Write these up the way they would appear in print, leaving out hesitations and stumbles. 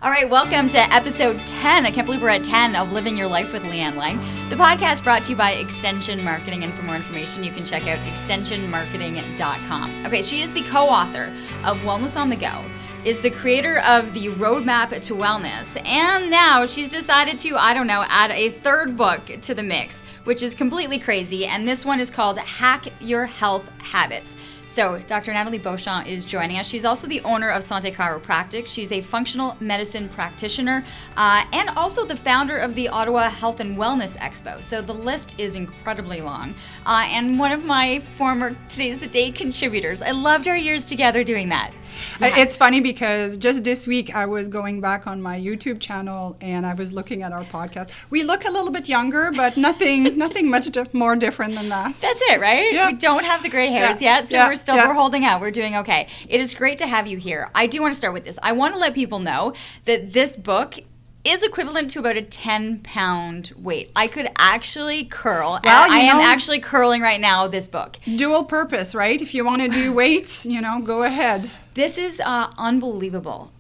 All right, welcome to episode 10. I can't believe we're at 10 of Living Your Life with Leanne Lang. The podcast brought to you by Extension Marketing. And for more information, you can check out extensionmarketing.com. Okay, she is the co-author of Wellness on the Go, is the creator of the Roadmap to Wellness, and now she's decided to, add a third book to the mix, which is completely crazy. And this one is called Hack Your Health Habits. So Dr. Nathalie Beauchamp is joining us. She's also the owner of Santé Chiropractic. She's a functional medicine practitioner and also the founder of the Ottawa Health and Wellness Expo. So the list is incredibly long. And one of my former Today's the Day contributors. I loved our years together doing that. Yeah. It's funny because just this week I was going back on my YouTube channel and I was looking at our podcast. We look a little bit younger, but nothing much more different than that. That's it, right? Yeah. We don't have the gray hairs yet, so we're holding out. We're doing okay. It is great to have you here. I do want to start with this. I want to let people know that this book is equivalent to about a 10-pound weight. I could actually curl. Well, I am actually curling right now this book. Dual purpose, right? If you want to do weights, go ahead. This is unbelievable.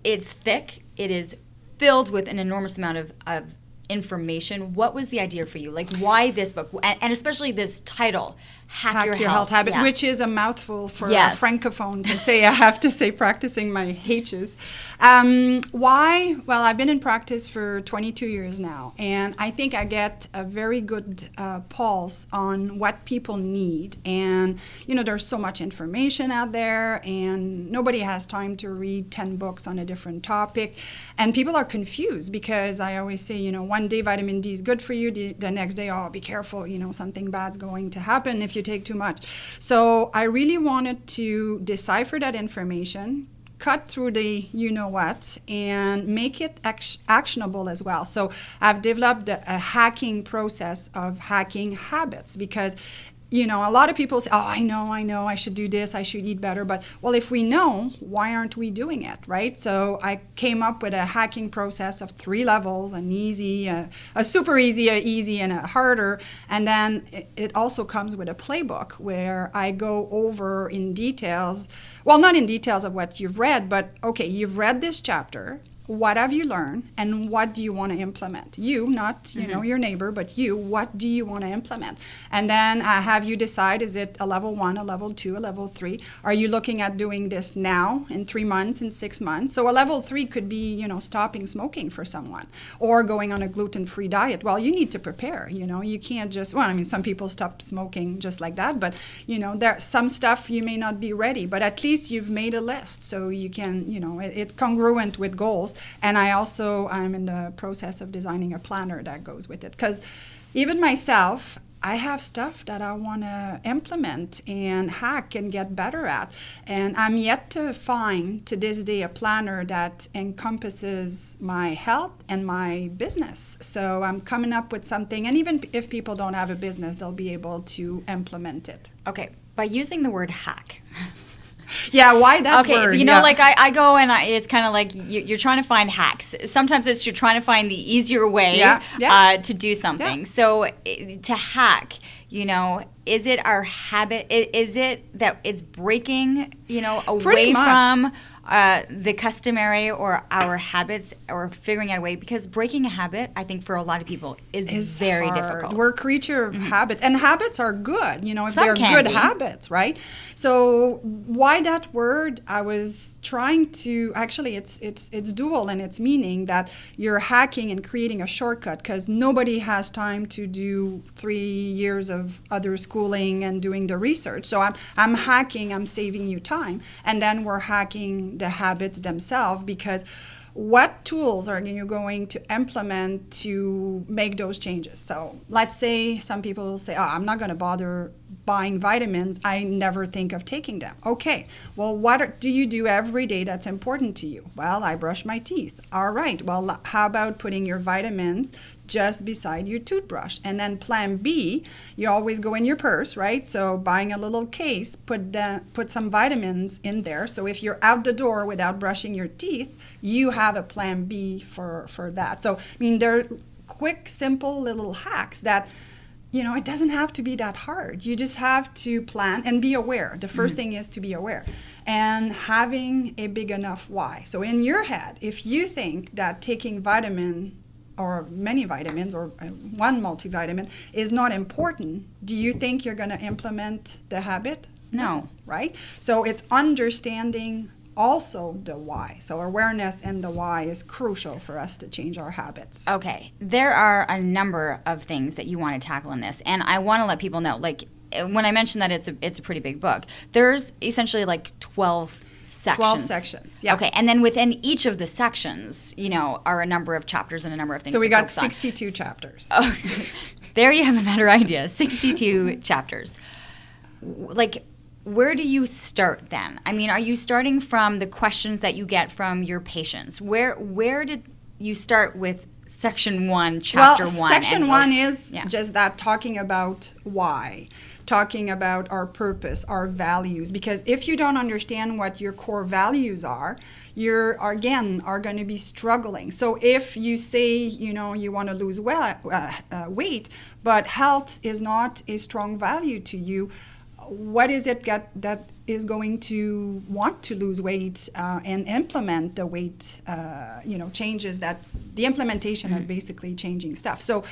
It's thick. It is filled with an enormous amount of information. What was the idea for you? Like, why this book? And especially this title, Hack Your Health Habit, which is a mouthful for a francophone to say. I have to say, practicing my H's. Why? Well, I've been in practice for 22 years now, and I think I get a very good pulse on what people need. And, there's so much information out there, and nobody has time to read 10 books on a different topic. And people are confused because I always say, one day vitamin D is good for you, the next day, oh, be careful, something bad's going to happen if you take too much. So I really wanted to decipher that information, cut through the you-know-what, and make it actionable as well. So I've developed a hacking process of hacking habits because a lot of people say, oh, I know, I should do this, I should eat better. But, well, if we know, why aren't we doing it, right? So I came up with a hacking process of 3 levels, an easy, a super easy, a easy, and a harder. And then it also comes with a playbook where I go over in details, well, not in details of what you've read, but, okay, you've read this chapter. What have you learned, and what do you want to implement? You, not your neighbor, but you. What do you want to implement? And then have you decide, is it a level 1, a level 2, a level 3? Are you looking at doing this now, in 3 months, in 6 months? So a level 3 could be, stopping smoking for someone, or going on a gluten-free diet. Well, you need to prepare. You can't just. Well, some people stop smoking just like that, but there's some stuff you may not be ready. But at least you've made a list, so you can. It's congruent with goals. And I'm in the process of designing a planner that goes with it. Because even myself, I have stuff that I want to implement and hack and get better at. And I'm yet to find, to this day, a planner that encompasses my health and my business. So I'm coming up with something. And even if people don't have a business, they'll be able to implement it. Okay, by using the word hack... Yeah, why that Okay, word? I go and it's kind of like you're trying to find hacks. Sometimes it's you're trying to find the easier way to do something. Yeah. So to hack, is it our habit? Is it that it's breaking, away from the customary or our habits, or figuring out a way? Because breaking a habit, I think for a lot of people is very hard. Difficult. We're a creature of habits, and habits are good, if they're good habits, right? So why that word? I was trying to, actually it's dual in its meaning, that you're hacking and creating a shortcut because nobody has time to do 3 years of other schooling and doing the research. So I'm hacking, I'm saving you time, and then we're hacking the habits themselves, because what tools are you going to implement to make those changes? So let's say some people say, oh, I'm not going to bother buying vitamins. I never think of taking them. Okay, well, what do you do every day that's important to you? Well, I brush my teeth. All right, well, how about putting your vitamins just beside your toothbrush? And then plan B, you always go in your purse, right? So buying a little case, put some vitamins in there. So if you're out the door without brushing your teeth, you have a plan B for that. So, they're quick, simple little hacks that it doesn't have to be that hard. You just have to plan and be aware. The first thing is to be aware and having a big enough why. So in your head, if you think that taking vitamin or many vitamins or one multivitamin is not important, do you think you're going to implement the habit? No. Right? So it's understanding also the why. So awareness and the why is crucial for us to change our habits. Okay. There are a number of things that you want to tackle in this. And I want to let people know, like, when I mentioned that it's a pretty big book, there's essentially like 12 sections. 12 sections, yeah. Okay, and then within each of the sections, are a number of chapters and a number of things. So we got 62 chapters. Oh, there you have a better idea. 62 chapters. Like, where do you start then? I mean, are you starting from the questions that you get from your patients? Where did you start with section 1, chapter 1? Section 1 is just that, talking about why, talking about our purpose, our values. Because if you don't understand what your core values are, you're, again, are going to be struggling. So if you say, you want to lose weight, but health is not a strong value to you, what is it that is going to want to lose weight and implement the weight, changes, that the implementation of basically changing stuff. So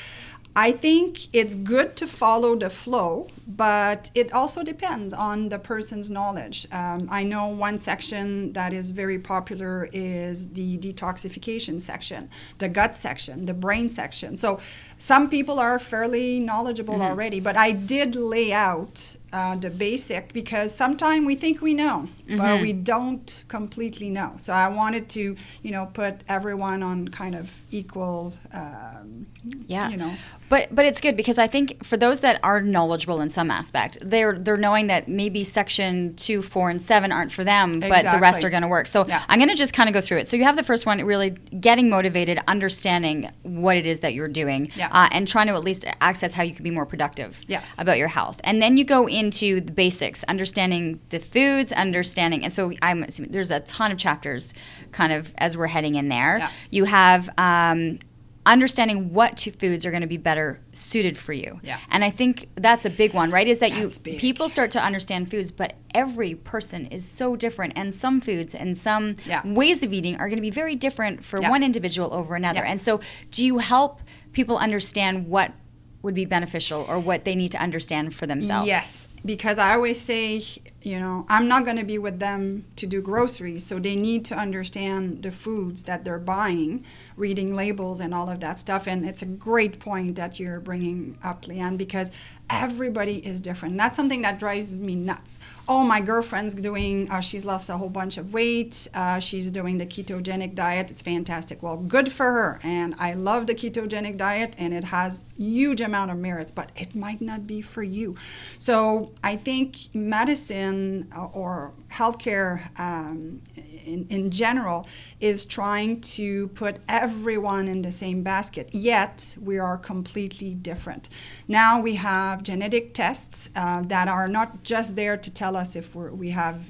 I think it's good to follow the flow, but it also depends on the person's knowledge. I know one section that is very popular is the detoxification section, the gut section, the brain section. So some people are fairly knowledgeable already, but I did lay out the basic, because sometimes we think we know, but we don't completely know. So I wanted to, put everyone on kind of equal, But it's good, because I think for those that are knowledgeable in some aspect, they're knowing that maybe section 2, 4, and 7 aren't for them, but the rest are going to work. So I'm going to just kind of go through it. So you have the first one, really getting motivated, understanding what it is that you're doing, and trying to at least access how you can be more productive about your health. And then you go into the basics, understanding the foods, understanding, and so I'm assuming there's a ton of chapters kind of as we're heading in there. Yeah. You have understanding what foods are going to be better suited for you. Yeah. And I think that's a big one, right? Is that people start to understand foods, but every person is so different, and some foods and some ways of eating are going to be very different for one individual over another. And so do you help people understand what would be beneficial or what they need to understand for themselves? Yes, because I always say, I'm not going to be with them to do groceries, so they need to understand the foods that they're buying, reading labels and all of that stuff. And it's a great point that you're bringing up, Leanne, because everybody is different. And that's something that drives me nuts. Oh, my girlfriend's doing, she's lost a whole bunch of weight. She's doing the ketogenic diet. It's fantastic. Well, good for her. And I love the ketogenic diet, and it has huge amount of merits, but it might not be for you. So I think medicine or healthcare in general is trying to put everyone in the same basket, yet we are completely different. Now we have genetic tests that are not just there to tell us if we have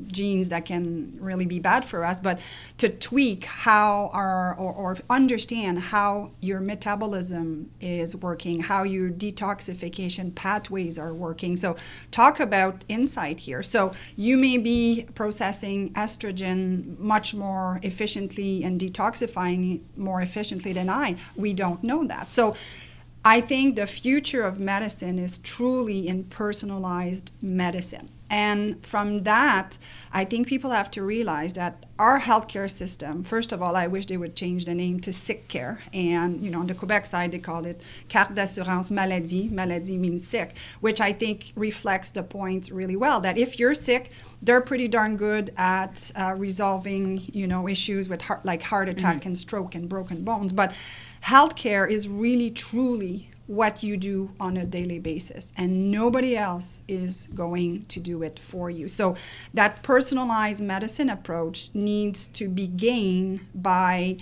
genes that can really be bad for us, but to tweak how or understand how your metabolism is working, how your detoxification pathways are working. So talk about insight here. So you may be processing estrogen much more efficiently and detoxifying more efficiently than I. We don't know that. So I think the future of medicine is truly in personalized medicine. And from that, I think people have to realize that our healthcare system, first of all, I wish they would change the name to sick care. And, on the Quebec side, they call it carte d'assurance maladie. Maladie means sick, which I think reflects the point really well, that if you're sick, they're pretty darn good at resolving, issues with heart attack and stroke and broken bones. But healthcare is really, truly what you do on a daily basis, and nobody else is going to do it for you. So that personalized medicine approach needs to be gained by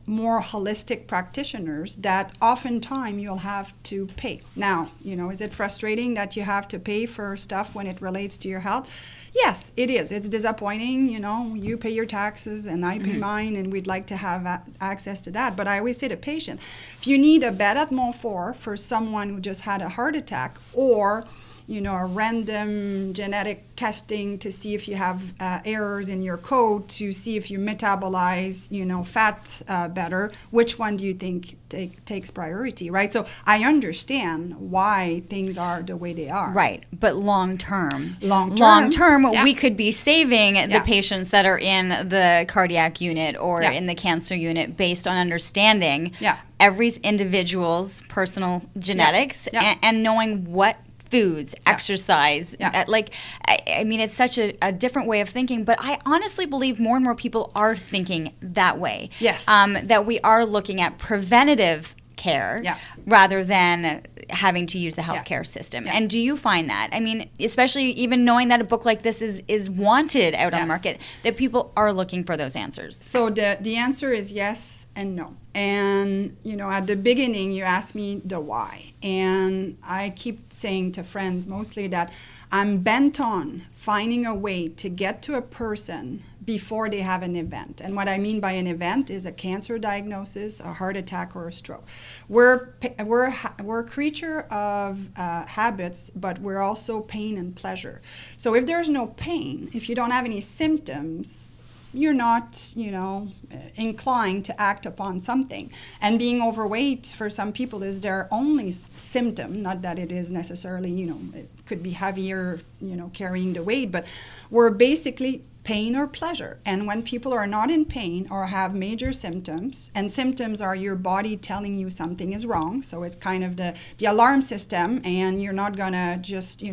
more holistic practitioners that oftentimes you'll have to pay. Now, is it frustrating that you have to pay for stuff when it relates to your health? Yes, it is. It's disappointing. You pay your taxes and I pay mine, and we'd like to have access to that. But I always say to patient, if you need a bed at Montfort for someone who just had a heart attack, or a random genetic testing to see if you have errors in your code to see if you metabolize, fat better, which one do you think takes priority, right? So I understand why things are the way they are. Right, but long term, yeah. we could be saving the patients that are in the cardiac unit or in the cancer unit based on understanding every individual's personal genetics and knowing what foods, exercise, I mean, it's such a different way of thinking, but I honestly believe more and more people are thinking that way. Yes. That we are looking at preventative care rather than having to use the healthcare system. And do you find that? I mean, especially even knowing that a book like this is wanted out on the market, that people are looking for those answers. So the answer is yes and no. And, at the beginning, you asked me the why. And I keep saying to friends mostly that I'm bent on finding a way to get to a person before they have an event. And what I mean by an event is a cancer diagnosis, a heart attack, or a stroke. We're a creature of habits, but we're also pain and pleasure. So if there's no pain, if you don't have any symptoms, you're not, inclined to act upon something. And being overweight for some people is their only symptom, not that it is necessarily, it could be heavier, carrying the weight, but we're basically pain or pleasure. And when people are not in pain or have major symptoms, and symptoms are your body telling you something is wrong, so it's kind of the alarm system, and you're not going to just,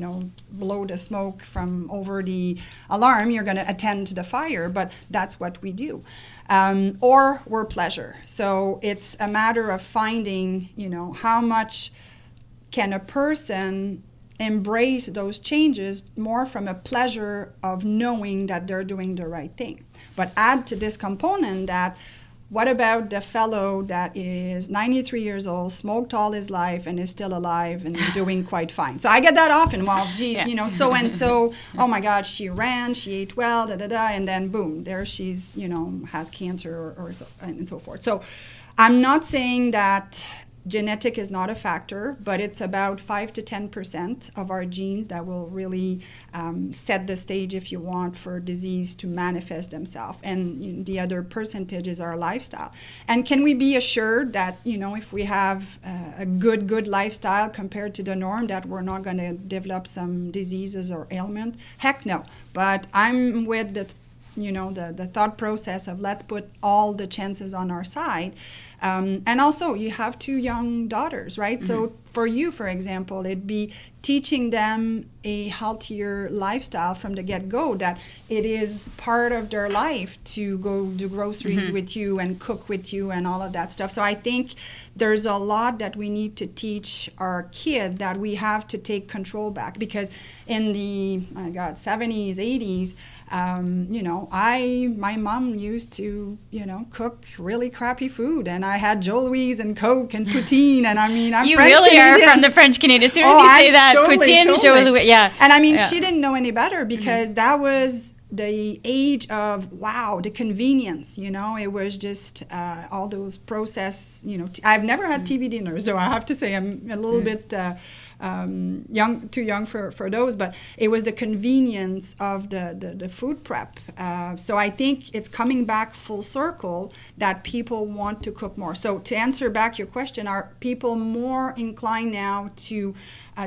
blow the smoke from over the alarm, you're going to attend to the fire, but that's what we do. Or we're pleasure. So it's a matter of finding, how much can a person embrace those changes more from a pleasure of knowing that they're doing the right thing. But add to this component that what about the fellow that is 93 years old, smoked all his life, and is still alive and doing quite fine? So I get that often. Well, geez, so-and-so, oh my God, she ran, she ate well, and then boom, there she's, has cancer or so, and so forth. So I'm not saying that genetic is not a factor, but it's about 5 to 10% of our genes that will really set the stage, if you want, for disease to manifest themselves. And the other percentage is our lifestyle. And can we be assured that, if we have a good lifestyle compared to the norm, that we're not going to develop some diseases or ailment? Heck no. But I'm with the thought process of let's put all the chances on our side. And also, you have 2 young daughters, right? Mm-hmm. So for you, for example, it'd be teaching them a healthier lifestyle from the get-go, that it is part of their life to go do groceries with you and cook with you and all of that stuff. So I think there's a lot that we need to teach our kid, that we have to take control back. Because in the, 70s, 80s, my mom used to, cook really crappy food, and I had Joe Louise and Coke and poutine, and I'm you French really Canadian. Are from the French Canadian. As soon as you say that, totally. Joe Louise, And she didn't know any better, because that was the age of, wow, the convenience, it was just all those processed, I've never had TV dinners, though I have to say I'm a little bit too young for those, but it was the convenience of the food prep. So I think it's coming back full circle that people want to cook more. So to answer back your question, are people more inclined now to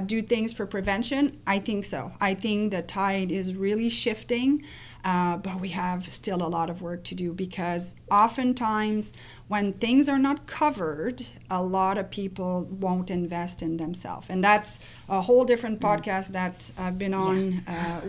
do things for prevention? I think so. I think the tide is really shifting, but we have still a lot of work to do, because oftentimes when things are not covered, a lot of people won't invest in themselves. And that's a whole different podcast that I've been on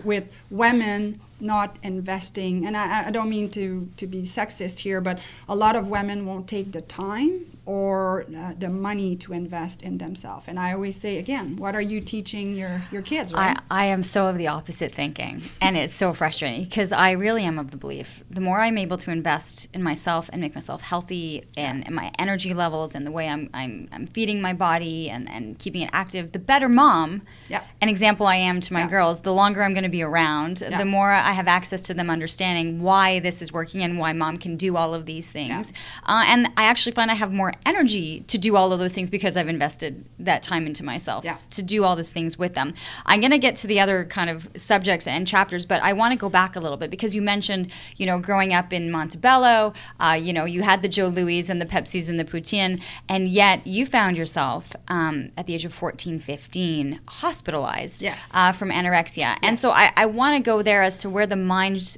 with women not investing, and I don't mean to be sexist here, but a lot of women won't take the time or the money to invest in themselves. And I always say, again, what are you teaching your kids, right? I am so of the opposite thinking, and it's so frustrating because I really am of the belief the more I'm able to invest in myself and make myself healthy and my energy levels and the way I'm feeding my body and keeping it active, the better mom, an example I am to my girls, the longer I'm going to be around, the more I have access to them understanding why this is working and why mom can do all of these things. And I actually find I have more energy to do all of those things because I've invested that time into myself to do all those things with them. I'm going to get to the other kind of subjects and chapters, but I want to go back a little bit because you mentioned, growing up in Montebello, you had the Joe Louis and the Pepsis and the poutine, and yet you found yourself at the age of 14, 15, hospitalized from anorexia. Yes. And so I want to go there as to where the mind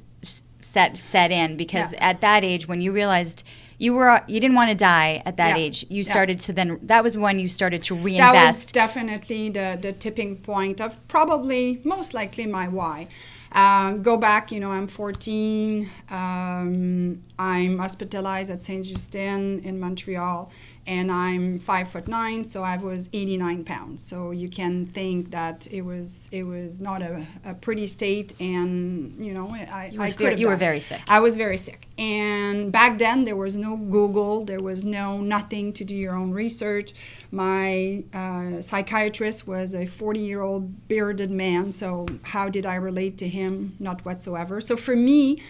set in, because at that age, when you realized you didn't want to die at that age, you started to then, that was when you started to reinvest. That was definitely the tipping point of probably, most likely, my why. Go back, I'm 14, I'm hospitalized at Saint-Justin in Montreal, and I'm 5'9", so I was 89 pounds. So you can think that it was not a pretty state, and you were very sick. I was very sick, and back then there was no Google, there was nothing to do your own research. My psychiatrist was a 40-year-old bearded man, so how did I relate to him? Not whatsoever. So for me,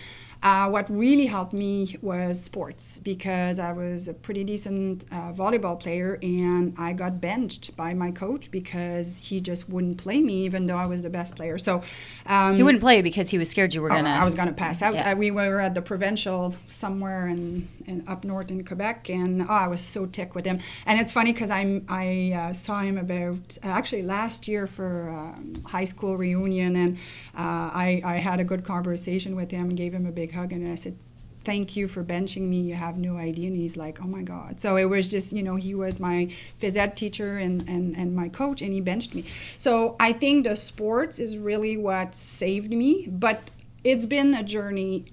what really helped me was sports, because I was a pretty decent volleyball player, and I got benched by my coach because he just wouldn't play me, even though I was the best player. So he wouldn't play you because he was scared you were gonna. I was gonna pass out. We were at the provincial somewhere in up north in Quebec, and I was so ticked with him. And it's funny because I saw him about actually last year for high school reunion, and I had a good conversation with him and gave him a big hug, and I said, thank you for benching me, you have no idea. And he's like, oh my God. So it was just, he was my phys ed teacher and my coach, and he benched me. So I think the sports is really what saved me, but it's been a journey,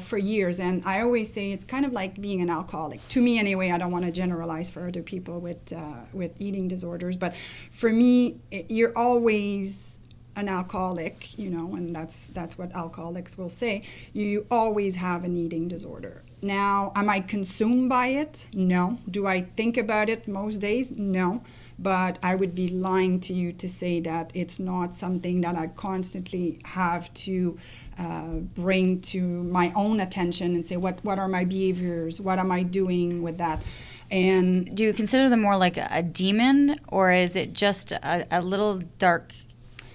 for years. And I always say it's kind of like being an alcoholic. To me anyway, I don't want to generalize for other people with eating disorders, but for me, you're always an alcoholic, and that's what alcoholics will say. You always have an eating disorder. Now, am I consumed by it? No. Do I think about it most days? No. But I would be lying to you to say that it's not something that I constantly have to bring to my own attention and say, what are my behaviors? What am I doing with that? And do you consider them more like a demon, or is it just a little dark?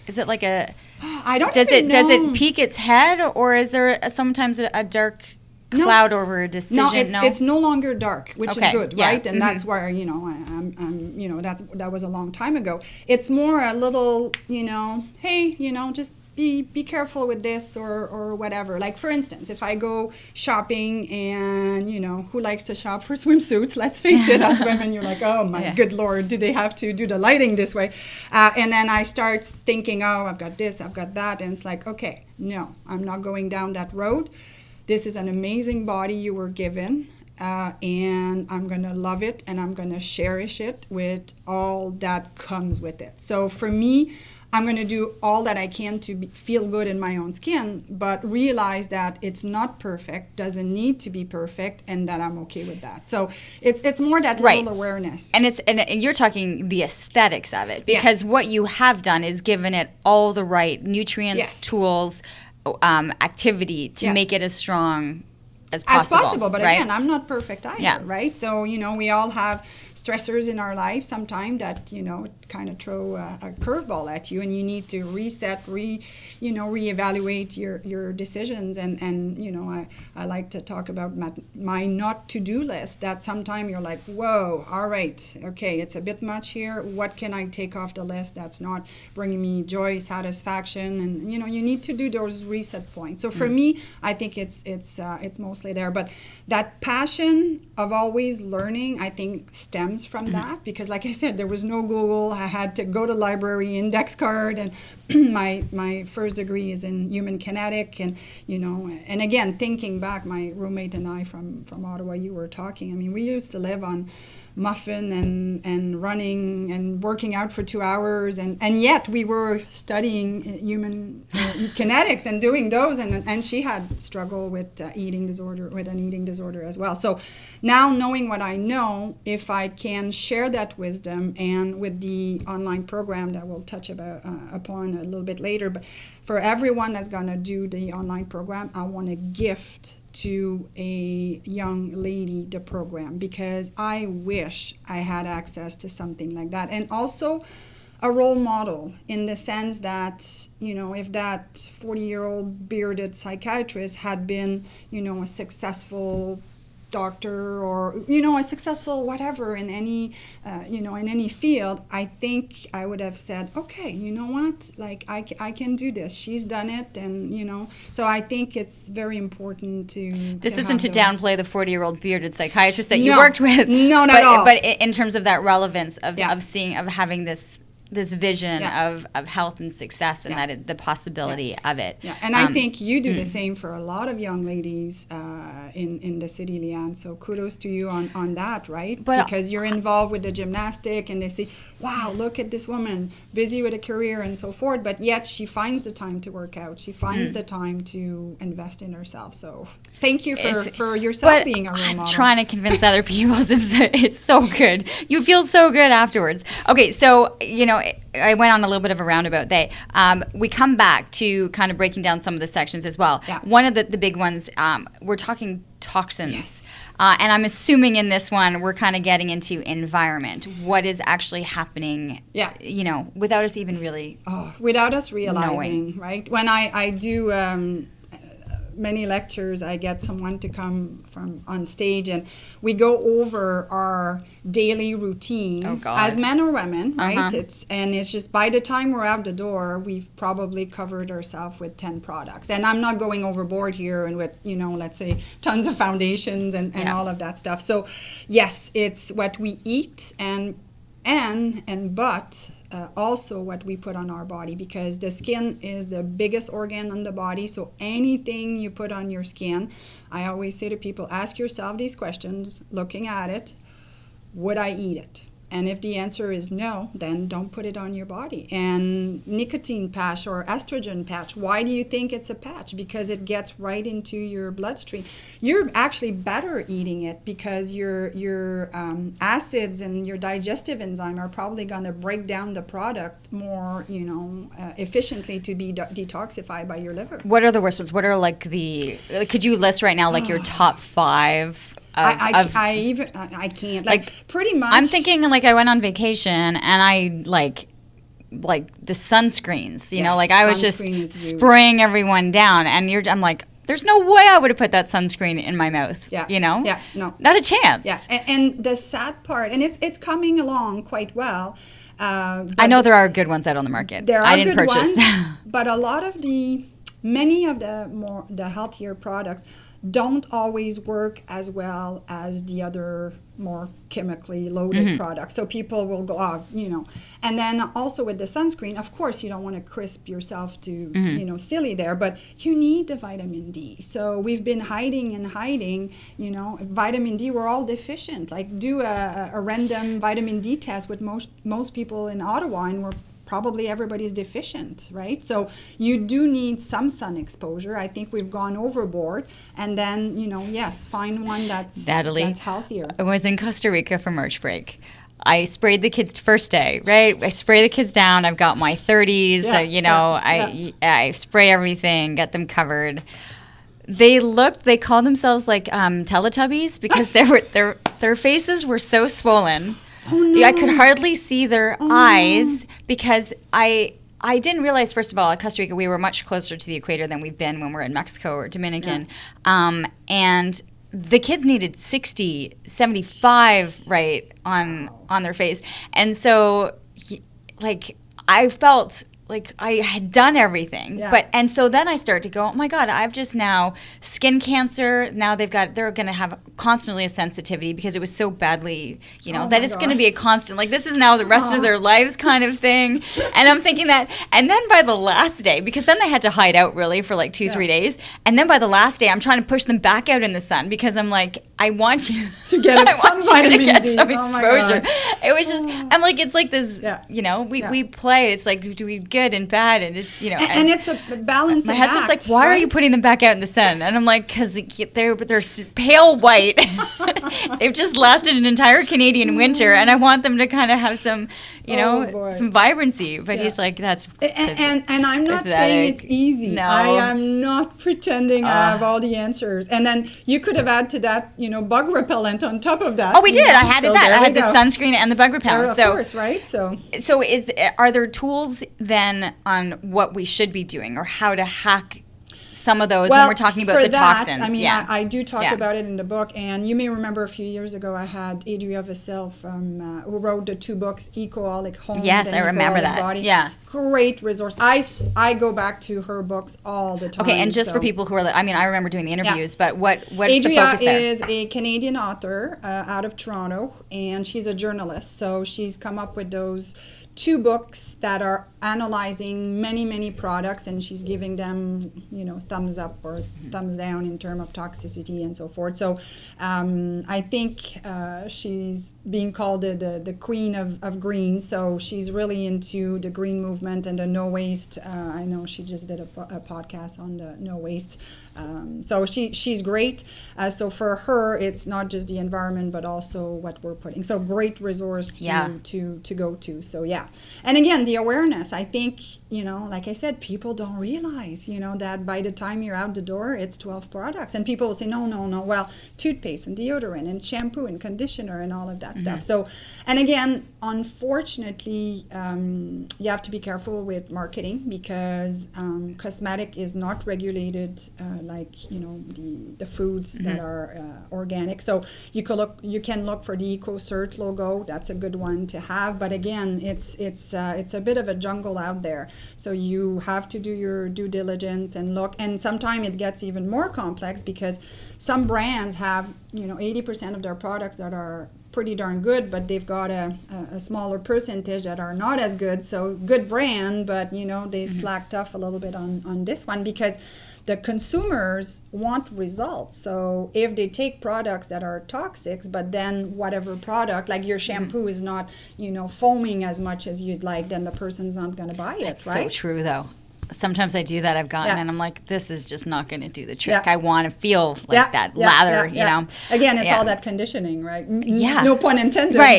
Is it like a? I don't does even it know. Does it peek its head, or is there sometimes a dark cloud over a decision? No, it's no longer dark, which is good, right? And that's where I'm that was a long time ago. It's more a little, hey, just be careful with this or whatever. Like, for instance, if I go shopping and, who likes to shop for swimsuits? Let's face it, as women, you're like, oh, my good Lord, do they have to do the lighting this way? And then I start thinking, oh, I've got this, I've got that. And it's like, okay, no, I'm not going down that road. This is an amazing body you were given. And I'm going to love it, and I'm going to cherish it with all that comes with it. So for me, I'm going to do all that I can to feel good in my own skin, but realize that it's not perfect, doesn't need to be perfect, and that I'm okay with that. So it's more that little awareness. And you're talking the aesthetics of it, because what you have done is given it all the right nutrients, tools, activity to make it as strong as possible. But again, I'm not perfect either, right? So, we all have stressors in our life sometimes that, kind of throw a curveball at you, and you need to reset, reevaluate your decisions. And I like to talk about my not to-do list, that sometimes you're like, whoa, all right, okay, it's a bit much here. What can I take off the list that's not bringing me joy, satisfaction? And, you need to do those reset points. So for me, I think it's mostly there. But that passion of always learning, I think, stems from that, because like I said, there was no Google. I had to go to library, index card, and my first degree is in human kinetic, and and again, thinking back, my roommate and I from Ottawa, you were talking, I mean, we used to live on muffin and running and working out for 2 hours, and yet we were studying human kinetics and doing those, and she had struggle with an eating disorder as well. So now, knowing what I know, if I can share that wisdom, and with the online program that we'll touch upon a little bit later, but for everyone that's going to do the online program, I want to gift to a young lady the program, because I wish I had access to something like that. And also a role model, in the sense that, if that 40-year-old bearded psychiatrist had been, a successful doctor, or a successful whatever in any in any field, I think I would have said, okay, you know what, like I can do this, she's done it, and so I think it's very important to this isn't to downplay the 40-year-old bearded psychiatrist that you worked with, not at all, but in terms of that relevance of having this vision of health and success, and that the possibility of it. Yeah, and I think you do the same for a lot of young ladies in the city, Leanne. So kudos to you on that, right? Because you're involved with the gymnastic, and they see, wow, look at this woman, busy with a career and so forth, but yet she finds the time to work out. She finds the time to invest in herself. So thank you for yourself being a role model. Trying to convince other people, it's so good. You feel so good afterwards. Okay, so, I went on a little bit of a roundabout there. We come back to kind of breaking down some of the sections as well. Yeah. One of the big ones, we're talking toxins. Yes. And I'm assuming in this one, we're kind of getting into environment. What is actually happening, without us even really without us realizing, knowing. Right? When I do many lectures, I get someone to come from on stage, and we go over our daily routine as men or women, right? It's just by the time we're out the door, we've probably covered ourselves with 10 products. And I'm not going overboard here and with, let's say tons of foundations and all of that stuff. So yes, it's what we eat but also what we put on our body, because the skin is the biggest organ on the body. So anything you put on your skin, I always say to people, ask yourself these questions, looking at it, would I eat it? And if the answer is no, then don't put it on your body. And nicotine patch or estrogen patch, why do you think it's a patch? Because it gets right into your bloodstream. You're actually better eating it, because your acids and your digestive enzyme are probably going to break down the product more, efficiently to be detoxified by your liver. What are the worst ones? What are could you list right now your top 5? I can't. Pretty much. I'm thinking I went on vacation, and I like the sunscreens. I was just spraying everyone down, and I'm like, there's no way I would have put that sunscreen in my mouth. Yeah. Yeah. No. Not a chance. Yeah. And the sad part, and it's coming along quite well. I know there are good ones out on the market. There are I didn't good purchase. ones, but a lot of many of the healthier products don't always work as well as the other more chemically loaded products. So people will go, And then also with the sunscreen, of course, you don't want to crisp yourself to, silly there, but you need the vitamin D. So we've been hiding, vitamin D, we're all deficient. Do a random vitamin D test with most people in Ottawa, and we're probably everybody's deficient, right? So you do need some sun exposure. I think we've gone overboard. And then, find one that's healthier. I was in Costa Rica for March break. I sprayed the kids first day, right? I spray the kids down. I've got my 30s, I spray everything, get them covered. They called themselves Teletubbies, because their faces were so swollen. Oh, no. I could hardly see their eyes, because I didn't realize, first of all, at Costa Rica, we were much closer to the equator than we've been when we're in Mexico or Dominican. Yeah. And the kids needed 60, 75 on their face. And so, I felt like I had done everything, and so then I start to go, oh my God, I've just now skin cancer. Now they're going to have constantly a sensitivity because it was so badly, that it's going to be a constant, like this is now the rest of their lives kind of thing. And I'm thinking that, and then by the last day, because then they had to hide out really for like 2-3 days. And then by the last day, I'm trying to push them back out in the sun because I'm like, I want you to get some vitamin D. Some exposure. It was just, I'm like, it's like this, we play. It's like, do we good and bad, and it's and it's a balance. My husband's like, why are you putting them back out in the sun? And I'm like, because they're pale white. They've just lasted an entire Canadian winter, and I want them to kind of have some, some vibrancy. But he's like, that's and I'm not saying it's easy. No, I am not pretending I have all the answers. And then you could have added to that, bug repellent on top of that. Oh, we did. I had that. I had the sunscreen and the bug repellent. Of course, right? So are there tools then on what we should be doing or how to hack some of those when we're talking about the toxins? I mean, I do talk about it in the book, and you may remember a few years ago I had Adria Vassell from who wrote the 2 books, Ecoholic Homes. Yes, and I remember that. Body. Yeah, great resource. I go back to her books all the time. Okay, and just for people who are, I remember doing the interviews, but what is the focus there? Adria is a Canadian author out of Toronto, and she's a journalist, so she's come up with those 2 books that are analyzing many products, and she's giving them, thumbs up or thumbs down in terms of toxicity and so forth. So I think she's being called the queen of green. So she's really into the green movement and the no waste. I know she just did a podcast on the no waste. So she's great. So for her, it's not just the environment, but also what we're putting. So great resource to go to. So and again, the awareness. I think, like I said, people don't realize, that by the time you're out the door, it's 12 products. And people will say, no. Well, toothpaste and deodorant and shampoo and conditioner and all of that stuff. So, and again, unfortunately, you have to be careful with marketing because cosmetic is not regulated like, the foods that are organic. So you can look for the EcoCert logo. That's a good one to have. But again, it's a bit of a jungle out there. So you have to do your due diligence and look. And sometimes it gets even more complex because some brands have, 80% of their products that are pretty darn good, but they've got a smaller percentage that are not as good. So good brand, but, they slacked off a little bit on this one because the consumers want results. So if they take products that are toxic, but then whatever product, like your shampoo is not, foaming as much as you'd like, then the person's not going to buy it, That's right? So true, though. Sometimes I do that. I've gotten and I'm like, this is just not going to do the trick. I want to feel like that lather, Again, it's all that conditioning, right? Yeah. No pun intended. Right,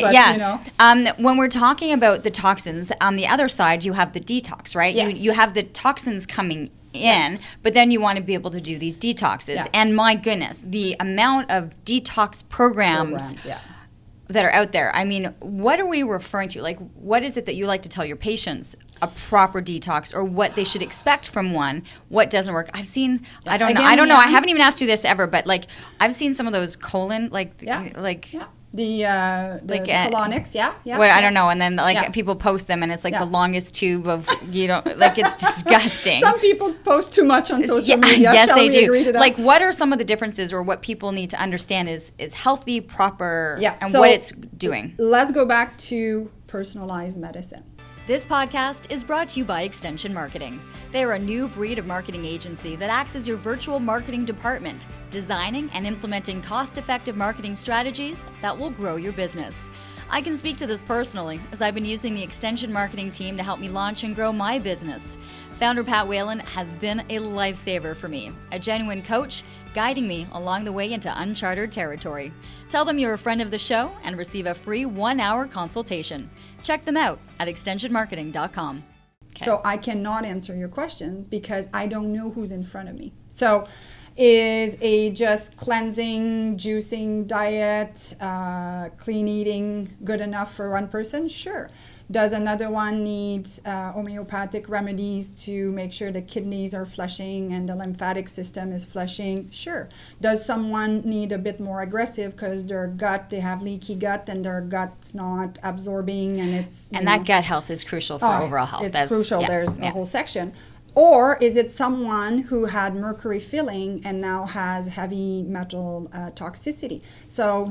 but, when we're talking about the toxins, on the other side, you have the detox, right? Yes. You have the toxins coming in, but then you want to be able to do these detoxes. And my goodness, the amount of detox programs that are out there. I mean, what are we referring to? Like, what is it that you like to tell your patients a proper detox or what they should expect from one? What doesn't work? I've seen, I don't know. I haven't even asked you this ever, but like, I've seen some of those colon, the colonics, I don't know, and then people post them, and it's like the longest tube of it's disgusting. Some people post too much on social media. Yes, they do. Like, what are some of the differences, or what people need to understand is healthy, proper, and what it's doing? Let's go back to personalized medicine. This podcast is brought to you by Extension Marketing. They are a new breed of marketing agency that acts as your virtual marketing department, designing and implementing cost-effective marketing strategies that will grow your business. I can speak to this personally, as I've been using the Extension Marketing team to help me launch and grow my business. Founder Pat Whalen has been a lifesaver for me, a genuine coach guiding me along the way into uncharted territory. Tell them you're a friend of the show and receive a free 1-hour consultation. Check them out at extensionmarketing.com. Okay. So I cannot answer your questions because I don't know who's in front of me. So Is a just cleansing, juicing diet, clean eating good enough for one person? Sure. Does another one need homeopathic remedies to make sure the kidneys are flushing and the lymphatic system is flushing? Sure. Does someone need a bit more aggressive because their gut, they have leaky gut and their gut's not absorbing and it's... And that gut health is crucial for overall health. It's crucial. There's a whole section. Or is it someone who had mercury filling and now has heavy metal toxicity? So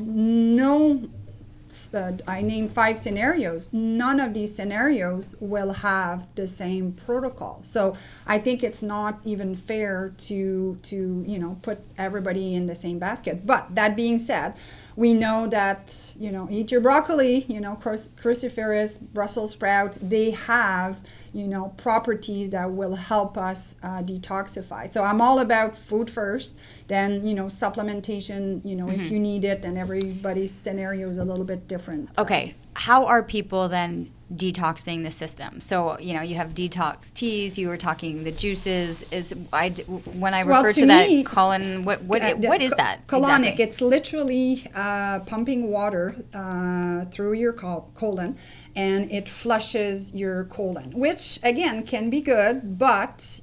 I named 5 scenarios. None of these scenarios will have the same protocol. So I think it's not even fair to put everybody in the same basket. But that being said, we know that, eat your broccoli, cruciferous, Brussels sprouts, they have, properties that will help us detoxify. So I'm all about food first, then, supplementation, if you need it, and everybody's scenario is a little bit different. So. Okay. How are people then detoxing the system? So, you have detox teas, you were talking the juices. When I refer to that colon, what is that? Colonic. Exactly? It's literally pumping water through your colon, and it flushes your colon, which again can be good, but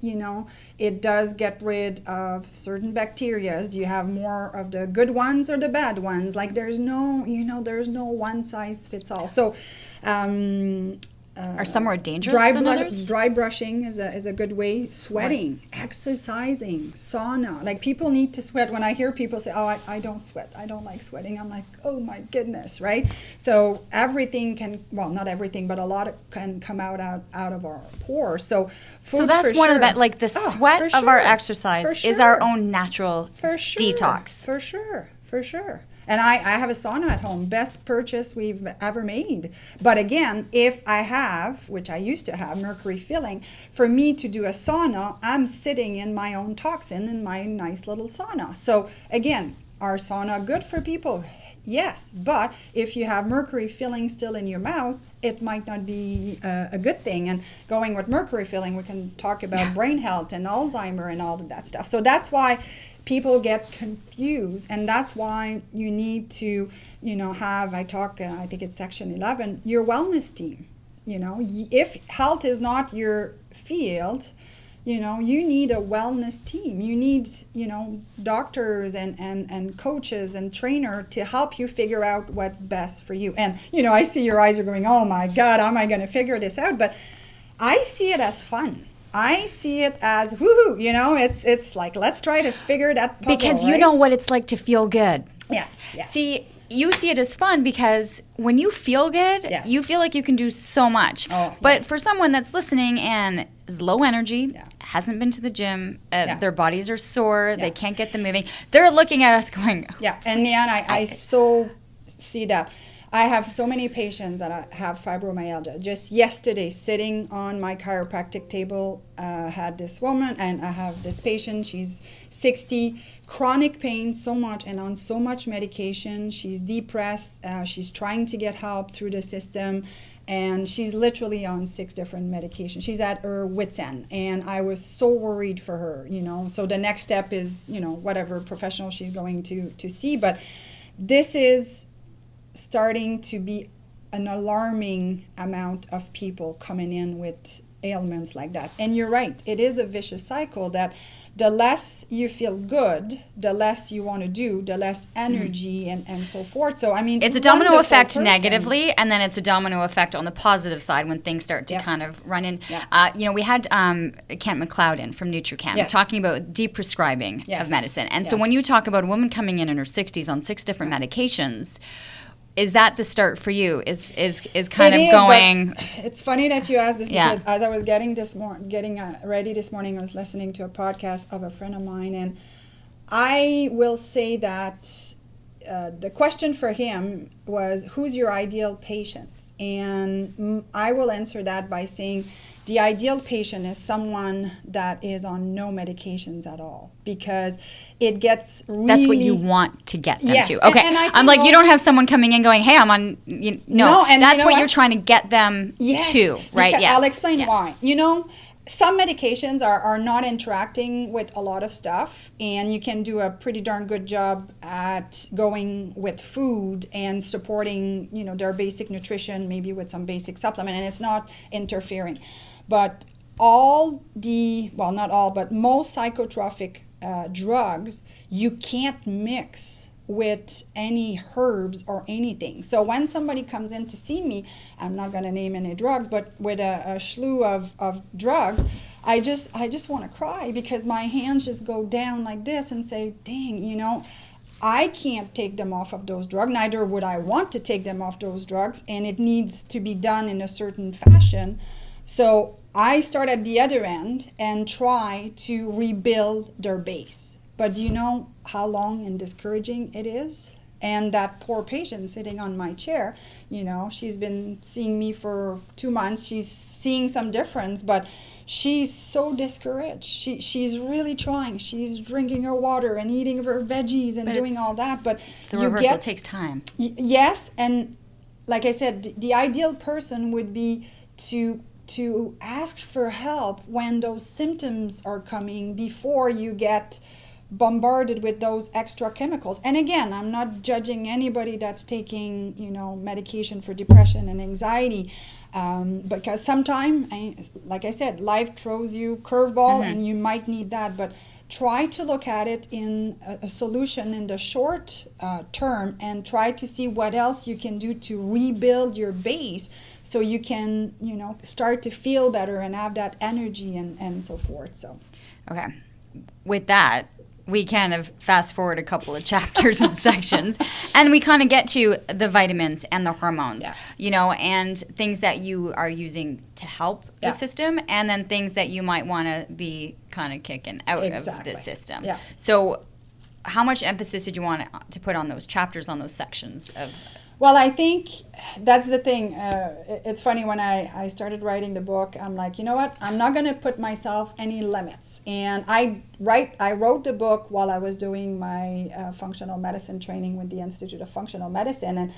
it does get rid of certain bacteria. Do you have more of the good ones or the bad ones? Like there's no one size fits all. So are some more dangerous than others? Dry brushing is a good way. Sweating, exercising, sauna. Like people need to sweat. When I hear people say, "Oh, I don't sweat. I don't like sweating," I'm like, "Oh my goodness!" Right? So everything not everything, but a lot can come out of our pores. So that's one of the sweat of our exercise is our own natural detox. For sure. And I have a sauna at home, best purchase we've ever made. But again, if I have, which I used to have, mercury filling, for me to do a sauna, I'm sitting in my own toxin in my nice little sauna. So again, are sauna good for people? Yes, but if you have mercury filling still in your mouth, it might not be a good thing. And going with mercury filling, we can talk about brain health and Alzheimer and all of that stuff. So that's why people get confused, and that's why you need to, have, I think it's section 11, your wellness team. If health is not your field, you need a wellness team. You need, doctors and coaches and trainer to help you figure out what's best for you. And, I see your eyes are going, oh my God, how am I going to figure this out? But I see it as fun. I see it as woohoo, it's like, let's try to figure that puzzle. Because you know what it's like to feel good. Yes. See, you see it as fun because when you feel good, you feel like you can do so much. But for someone that's listening and is low energy, hasn't been to the gym, their bodies are sore, they can't get them moving, they're looking at us going, and Leanne, I so see that. I have so many patients that have fibromyalgia. Just yesterday, sitting on my chiropractic table, had this woman, and I have this patient. She's 60, chronic pain so much and on so much medication. She's depressed. She's trying to get help through the system, and she's literally on 6 different medications. She's at her wit's end, and I was so worried for her. So the next step is, whatever professional she's going to see. But this is starting to be an alarming amount of people coming in with ailments like that. And you're right, it is a vicious cycle that the less you feel good, the less you want to do, the less energy and so forth. So, I mean, it's a domino effect negatively, and then it's a domino effect on the positive side when things start to kind of run in. We had Kent McLeod in from NutriChem talking about deprescribing of medicine. And so when you talk about a woman coming in her 60s on 6 different medications, is that the start for you? Is kind of going? It's funny that you asked this because as I was getting ready this morning, I was listening to a podcast of a friend of mine, and I will say that the question for him was, "Who's your ideal patient?" And I will answer that by saying, the ideal patient is someone that is on no medications at all, because it gets really... That's what you want to get them to. Okay, and I'm like, you don't have someone coming in going, hey, I'm on... No, and that's what you're trying to get them to, right? I'll explain why. some medications are not interacting with a lot of stuff, and you can do a pretty darn good job at going with food and supporting, their basic nutrition, maybe with some basic supplement, and it's not interfering. But not all, but most psychotropic drugs, you can't mix with any herbs or anything. So when somebody comes in to see me, I'm not going to name any drugs, but with a slew of drugs, I just want to cry, because my hands just go down like this and say, dang, I can't take them off of those drugs, neither would I want to take them off those drugs, and it needs to be done in a certain fashion. So I start at the other end and try to rebuild their base. But do you know how long and discouraging it is? And that poor patient sitting on my chair, she's been seeing me for 2 months. She's seeing some difference, but she's so discouraged. She's really trying. She's drinking her water and eating her veggies and doing all that. But the reversal takes time. Yes, and like I said, the ideal person would be to ask for help when those symptoms are coming, before you get bombarded with those extra chemicals. And again, I'm not judging anybody that's taking, medication for depression and anxiety, because sometimes, like I said, life throws you curveball, and you might need that. But try to look at it in a solution in the short term, and try to see what else you can do to rebuild your base, so you can, start to feel better and have that energy and so forth. So, okay, with that, we kind of fast forward a couple of chapters and sections, and we kind of get to the vitamins and the hormones, and things that you are using to help the system, and then things that you might want to be kind of kicking out of the system. Yeah. So how much emphasis did you want to put on those chapters, on those sections of... Well, I think that's the thing. It's funny, when I started writing the book, I'm like, you know what? I'm not going to put myself any limits. And I wrote the book while I was doing my functional medicine training with the Institute of Functional Medicine. And,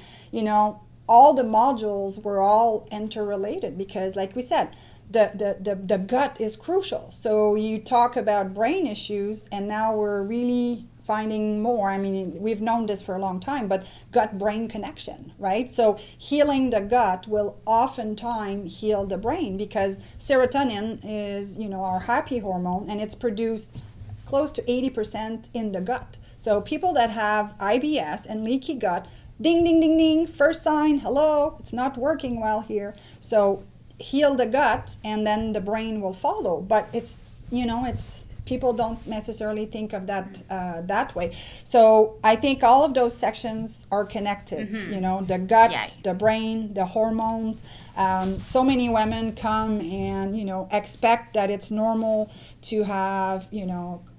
all the modules were all interrelated, because, like we said, the gut is crucial. So you talk about brain issues, and now we're really finding more. I mean, we've known this for a long time, but gut-brain connection, right? So healing the gut will oftentimes heal the brain, because serotonin is, our happy hormone, and it's produced close to 80% in the gut. So people that have IBS and leaky gut, ding, ding, ding, ding, first sign, hello, it's not working well here. So heal the gut, and then the brain will follow. But it's, people don't necessarily think of that that way. So I think all of those sections are connected, the gut, the brain, the hormones. So many women come and, expect that it's normal to have,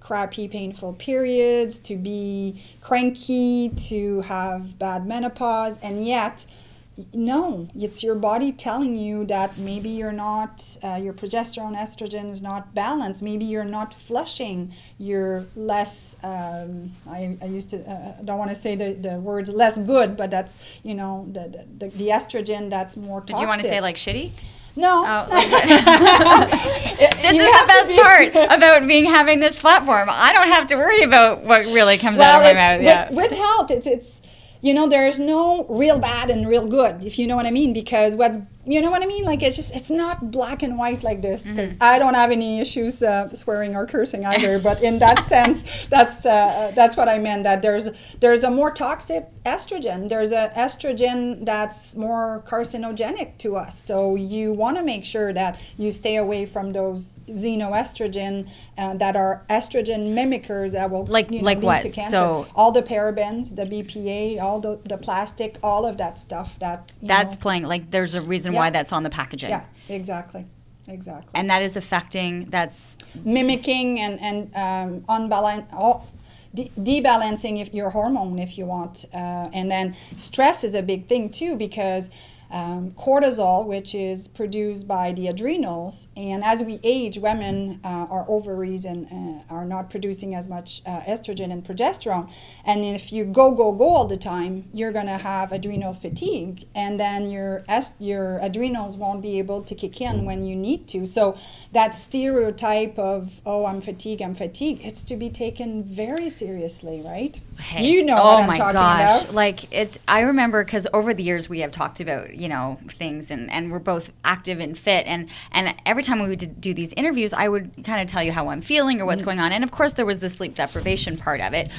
crappy, painful periods, to be cranky, to have bad menopause, and yet, no, it's your body telling you that maybe you're not, your progesterone, estrogen is not balanced. Maybe you're not flushing. You're less, I used to, don't want to say the words less good, but that's, the estrogen that's more toxic. Did you want to say like shitty? No. Oh, this is the best part about having this platform. I don't have to worry about what really comes out of my mouth. With health, it's there's no real bad and real good, if you know what I mean, because like, it's not black and white like this, because I don't have any issues swearing or cursing either, but in that sense, that's what I meant, that there's a more toxic estrogen. There's an estrogen that's more carcinogenic to us, so you want to make sure that you stay away from those xenoestrogen that are estrogen mimickers that will lead to cancer. So all the parabens, the BPA, all the plastic, all of that stuff that's playing, like, there's a reason why that's on the packaging. Yeah, exactly. And that is affecting, that's mimicking and debalancing your hormone, if you want. And then stress is a big thing too, because cortisol, which is produced by the adrenals. And as we age, women, our ovaries are not producing as much estrogen and progesterone. And if you go all the time, you're going to have adrenal fatigue, and then your adrenals won't be able to kick in when you need to. So that stereotype of, oh, I'm fatigued, it's to be taken very seriously, right? Hey. You know what I'm talking about. Like, I remember, because over the years we have talked about, things, and we're both active and fit, and every time we would do these interviews, I would kind of tell you how I'm feeling or what's going on. And of course there was the sleep deprivation part of it,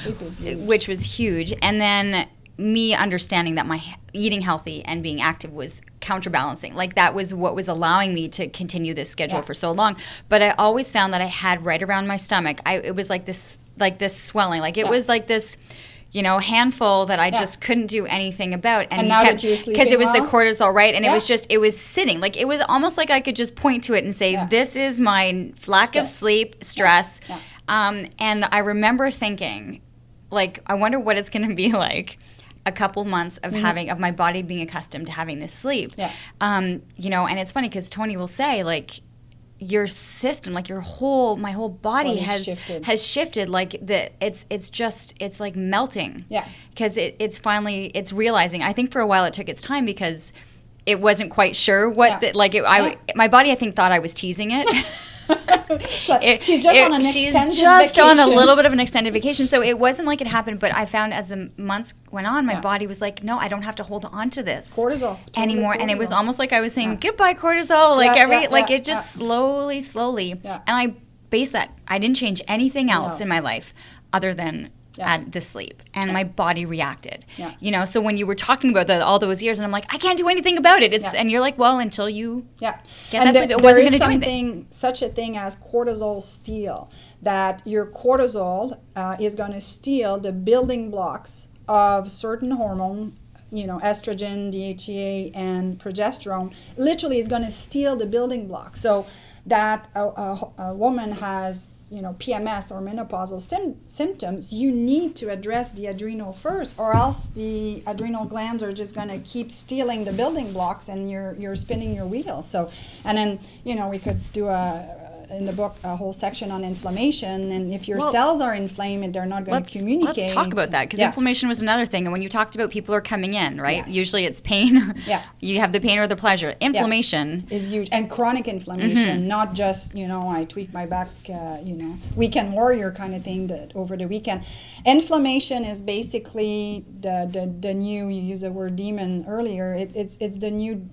which was huge. And then me understanding that my eating healthy and being active was counterbalancing. Like, that was what was allowing me to continue this schedule for so long. But I always found that I had right around my stomach, it was like this swelling. Like, it was like this, handful that I just couldn't do anything about. And now that you're sleeping because it was the cortisol, right? And it was sitting. Like, it was almost like I could just point to it and say, this is my lack of sleep, stress. Yeah. And I remember thinking, like, I wonder what it's going to be like a couple months of of my body being accustomed to having this sleep. Yeah. And it's funny because Tony will say, like, your system, like my whole body has shifted. Like, it's like melting. Yeah. Because it's realizing. I think for a while it took its time because it wasn't quite sure what my body, I think, thought I was teasing it. She's just on a little bit of an extended vacation, so it wasn't like it happened. But I found as the months went on, my body was like, no, I don't have to hold on to this cortisol anymore. And it was almost like I was saying goodbye cortisol, like it just slowly, and I based that. I didn't change anything else in my life other than at the sleep, and my body reacted. So when you were talking about all those years, and I'm like, I can't do anything about it. And you're like, well, until you get that sleep, it wasn't going to do anything. Such a thing as cortisol steal, that your cortisol is going to steal the building blocks of certain hormone, estrogen, DHEA, and progesterone. Literally is going to steal the building blocks. So that a woman has PMS or menopausal symptoms, you need to address the adrenal first, or else the adrenal glands are just going to keep stealing the building blocks, and you're spinning your wheels. So, and then we could do in the book a whole section on inflammation, and if your cells are inflamed, they're not going to communicate. Let's talk about that, because inflammation was another thing. And when you talked about people are coming in, right? Yes. Usually it's pain. You have the pain or the pleasure. Inflammation is huge, and chronic inflammation, not just I tweak my back, weekend warrior kind of thing over the weekend. Inflammation is basically the new. You used the word demon earlier. It's the new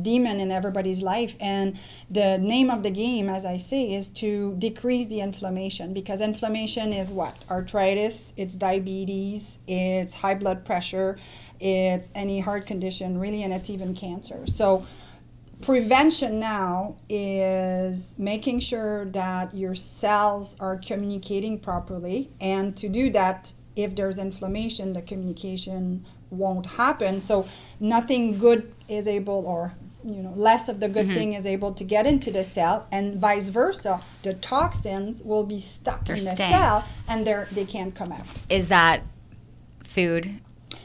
demon in everybody's life, and the name of the game, as I say, is to decrease the inflammation, because inflammation is what? Arthritis, it's diabetes, it's high blood pressure, it's any heart condition really, and it's even cancer. So prevention now is making sure that your cells are communicating properly, and to do that, if there's inflammation, the communication won't happen. So nothing good is able, or less of the good thing is able to get into the cell, and vice versa. The toxins will be stuck in the cell, and they can't come out. Is that food?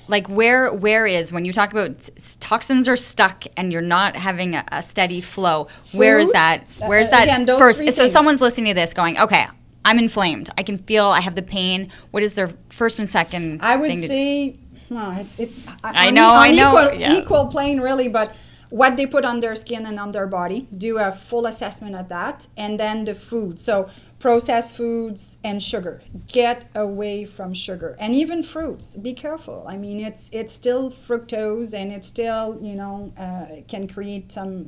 Like, where is, when you talk about toxins are stuck and you're not having a steady flow, food, where is that? Where's that again, first? So someone's listening to this going, okay, I'm inflamed. I can feel, I have the pain. What is their first and second I would thing say, well, it's I know. Equal plane, really, but what they put on their skin and on their body, do a full assessment of that, and then the food. So processed foods and sugar. Get away from sugar, and even fruits. Be careful. I mean, it's still fructose, and it still can create some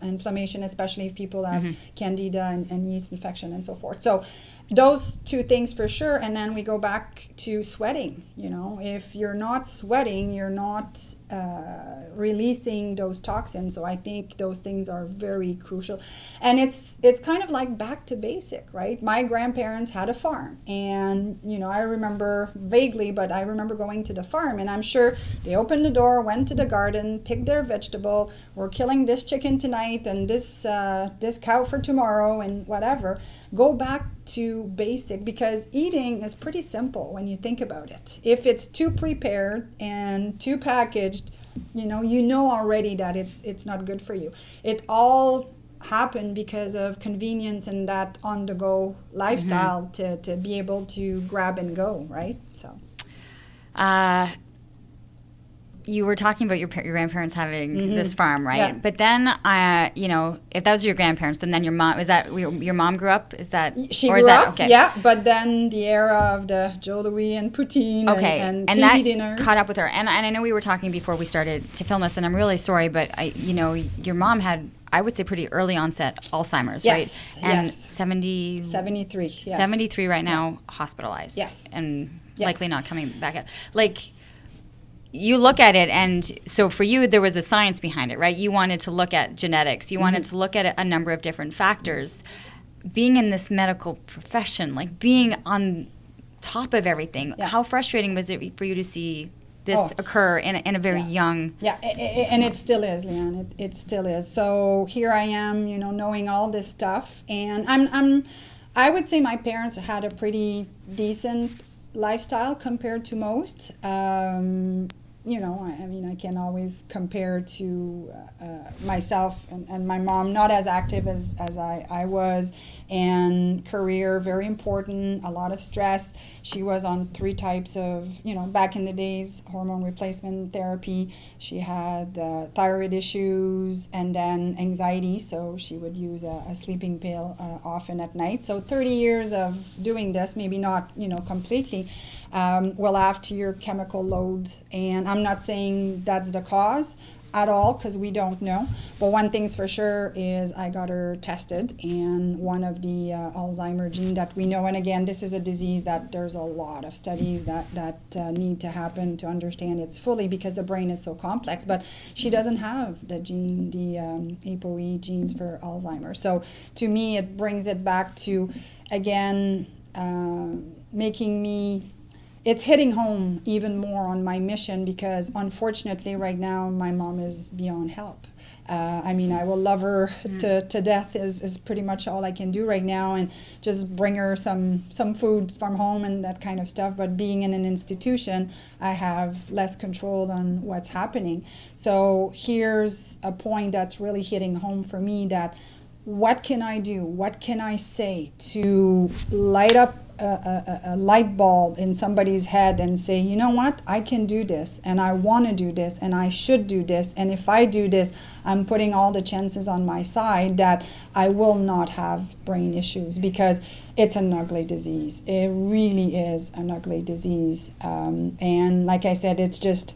inflammation, especially if people have candida and yeast infection and so forth. So those two things for sure. And then we go back to sweating. If you're not sweating, you're not releasing those toxins. So I think those things are very crucial. And it's kind of like back to basic, right? My grandparents had a farm, and I remember vaguely, but I remember going to the farm, and I'm sure they opened the door, went to the garden, picked their vegetable. We're killing this chicken tonight, and this cow for tomorrow, and whatever. Go back to basic, because eating is pretty simple when you think about it. If it's too prepared and too packaged, you know already that it's not good for you. It all happened because of convenience and that on-the-go lifestyle to be able to grab and go, right? So. You were talking about your grandparents having this farm, right? Yeah. But then, if that was your grandparents, then your mom, is that your mom grew up? Is that she grew up? Okay. Yeah, but then the era of the Joe Louis and poutine and TV that dinners caught up with her. And I know we were talking before we started to film this, and I'm really sorry, but your mom had, I would say, pretty early onset Alzheimer's, right? And 73. Yes. 73 right now, hospitalized. Yes. And likely not coming back out. Like, you look at it, and so for you, there was a science behind it, right? You wanted to look at genetics. You wanted to look at a number of different factors. Being in this medical profession, like being on top of everything, how frustrating was it for you to see this occur in a very young... Yeah, and it still is, Leanne. It still is. So here I am, knowing all this stuff, and I would say my parents had a pretty decent lifestyle compared to most. I can always compare to myself and my mom, not as active as I was, and career, very important, a lot of stress. She was on 3 types of, back in the days, hormone replacement therapy. She had thyroid issues and then anxiety, so she would use a sleeping pill often at night. So 30 years of doing this, maybe not, completely, will add to your chemical load. And I'm not saying that's the cause at all, because we don't know. But one thing's for sure is I got her tested, and one of the Alzheimer gene that we know, and again, this is a disease that there's a lot of studies that need to happen to understand it fully, because the brain is so complex, but she doesn't have the gene, the ApoE genes for Alzheimer's. So to me, it brings it back to, again, making me... It's hitting home even more on my mission, because unfortunately right now my mom is beyond help. I will love her to death is pretty much all I can do right now, and just bring her some food from home and that kind of stuff. But being in an institution, I have less control on what's happening. So here's a point that's really hitting home for me, that what can I do? What can I say to light up a light bulb in somebody's head and say, you know what, I can do this, and I want to do this, and I should do this, and if I do this, I'm putting all the chances on my side that I will not have brain issues, because it's an ugly disease. It really is an ugly disease. And like I said, it's just...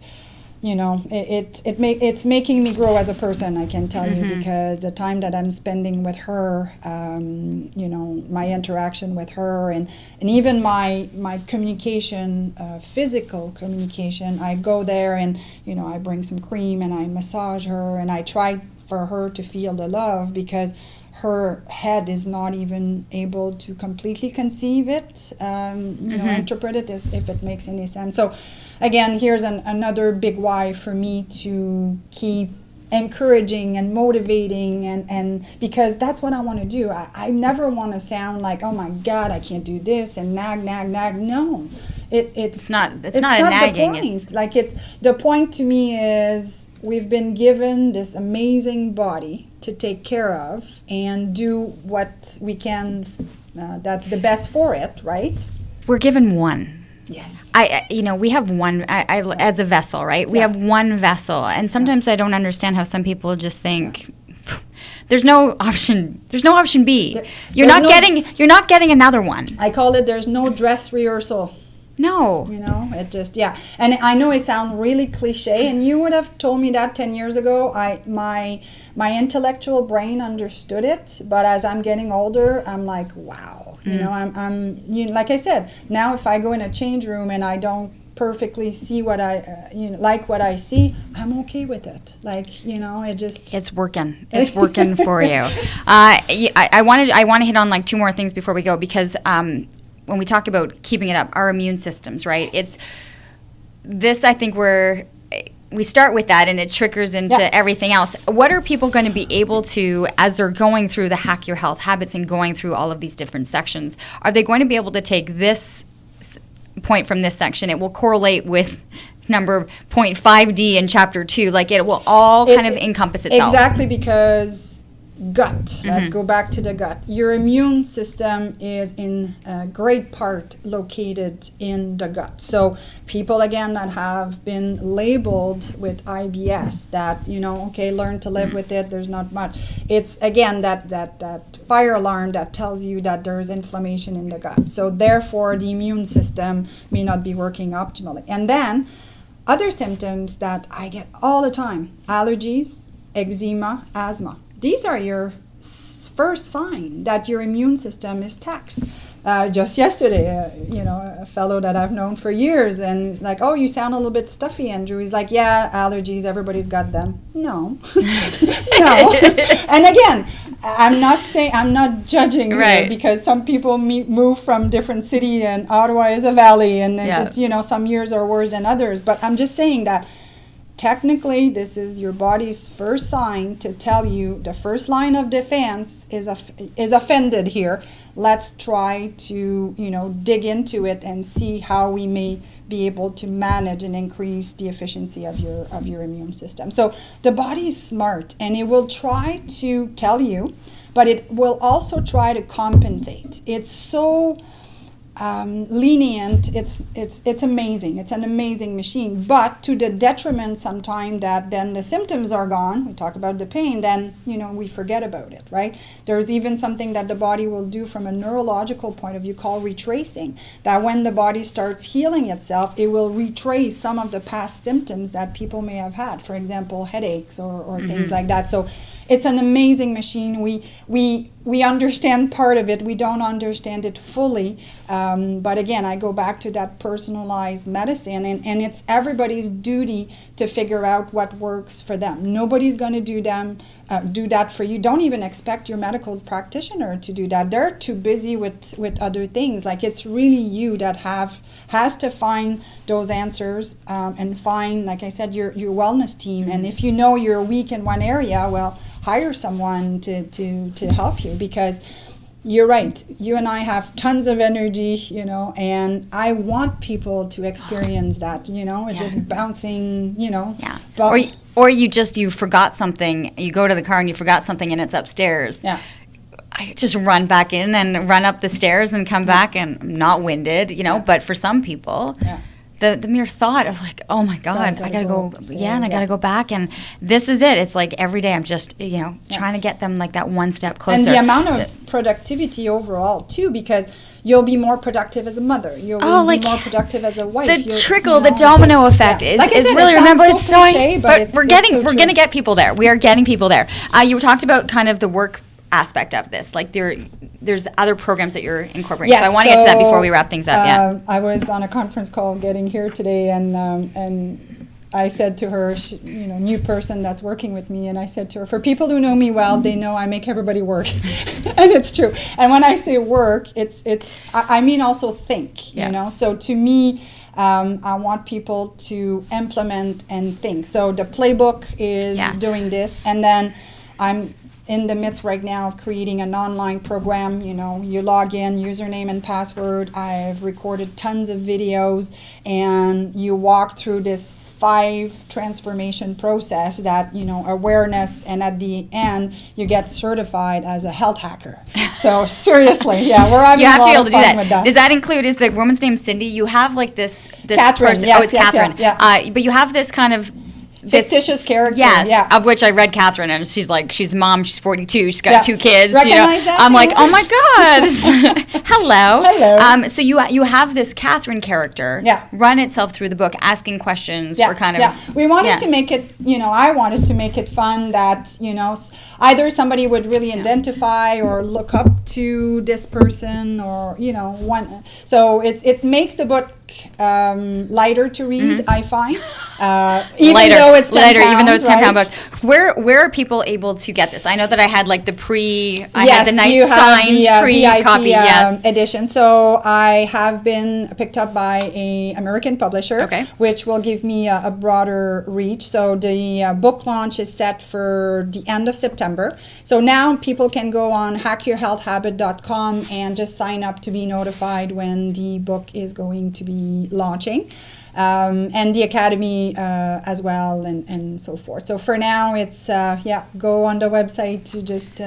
it's making me grow as a person, I can tell you, because the time that I'm spending with her, my interaction with her, and even my communication, physical communication, I go there and, I bring some cream and I massage her, and I try for her to feel the love, because her head is not even able to completely conceive it, interpret it, as if it makes any sense. So again, here's another big why for me to keep encouraging and motivating, and because that's what I want to do. I never want to sound like, oh my God, I can't do this, and nag. No, it's not a nagging. The point to me is, we've been given this amazing body to take care of and do what we can, that's the best for it, right? We're given one. Yes. We have one, as a vessel, right? We have one vessel. And sometimes I don't understand how some people just think, there's no option B. You're not getting another one. I call it, there's no dress rehearsal. No. It just, And I know it sounds really cliche, and you would have told me that 10 years ago. My intellectual brain understood it, but as I'm getting older, I'm like, wow. I'm like I said, now if I go in a change room and I don't perfectly see what I like what I see, I'm okay with it. It's working. It's working for you. I want to hit on like 2 more things before we go, because when we talk about keeping it up, our immune systems, right? Yes. It's this, I think, where we start with that, and it triggers into everything else. What are people going to be able to, as they're going through the Hack Your Health habits and going through all of these different sections, are they going to be able to take this point from this section? It will correlate with number 0.5D in chapter 2. Like it will all kind of encompass itself. Exactly, because gut. Let's go back to the gut. Your immune system is in a great part located in the gut. So people, again, that have been labeled with IBS, that, learn to live with it, there's not much. It's, again, that fire alarm that tells you that there's inflammation in the gut. So therefore, the immune system may not be working optimally. And then other symptoms that I get all the time: allergies, eczema, asthma. These are your first sign that your immune system is taxed. Just yesterday, a fellow that I've known for years, and he's like, "Oh, you sound a little bit stuffy, Andrew." He's like, "Yeah, allergies, everybody's got them." No. No. And again, I'm not judging here, because some people move from different city, and Ottawa is a valley, and it's, some years are worse than others. But I'm just saying that technically, this is your body's first sign to tell you the first line of defense is offended here. Let's try to, dig into it and see how we may be able to manage and increase the efficiency of your immune system. So the body is smart, and it will try to tell you, but it will also try to compensate. It's so lenient. It's amazing. It's an amazing machine, but to the detriment sometimes that then the symptoms are gone. We talk about the pain, then we forget about it, right? There's even something that the body will do from a neurological point of view called retracing, that when the body starts healing itself, it will retrace some of the past symptoms that people may have had, for example, headaches or things like that. So it's an amazing machine. We understand part of it. We don't understand it fully. But again, I go back to that personalized medicine, and it's everybody's duty to figure out what works for them. Nobody's going to do that for you. Don't even expect your medical practitioner to do that. They're too busy with other things. Like, it's really you that has to find those answers, and find, like I said, your wellness team. And if you know you're weak in one area, well, hire someone to help you, because you're right. You and I have tons of energy, and I want people to experience that, just bouncing, Yeah. Or you forgot something. You go to the car and you forgot something and it's upstairs. Yeah. I just run back in and run up the stairs and come back, and I'm not winded, but for some people, the mere thought of like, oh my God, I gotta go, and I gotta go back, and this is it. It's like every day I'm just, trying to get them like that one step closer. And the amount of productivity overall too, because you'll be more productive as a mother. You'll be more productive as a wife. The domino effect is really, remember, it's so cliche, but we're gonna get people there. We are getting people there. You talked about kind of the work aspect of this, like there's other programs that you're incorporating. Yes, so I want to get to that before we wrap things up. I was on a conference call getting here today, and I said to her, new person that's working with me, and I said to her, for people who know me well, they know I make everybody work. And it's true. And when I say work, I mean also think, So to me, I want people to implement and think. So the playbook is doing this, and then I'm in the midst right now of creating an online program. You log in, username and password. I've recorded tons of videos, and you walk through this 5 transformation process that, awareness, and at the end, you get certified as a health hacker. So seriously, we're having you have a lot to be able of to do fun that. with that. Does that include, is the woman's name Cindy? You have like this Catherine, person. Yes, it's Catherine. Yeah. But you have this kind of fictitious character. Yes, of which I read Catherine, and she's mom, she's 42, she's got 2 kids. Recognize that? I'm like, oh my God. Hello. So you have this Catherine character run itself through the book, asking questions for kind of... We wanted to make it, I wanted to make it fun that, either somebody would really identify or look up to this person, or, one. So it makes the book lighter to read, I find. Even though it's 10 pounds, even though it's 10 pound book. Where are people able to get this? I know that I had like the had the nice signed pre-copy edition. So I have been picked up by a American publisher, which will give me a broader reach. So the book launch is set for the end of September. So now people can go on hackyourhealthhabit.com and just sign up to be notified when the book is going to be launching. and the academy as well, and so forth. So for now, it's go on the website to just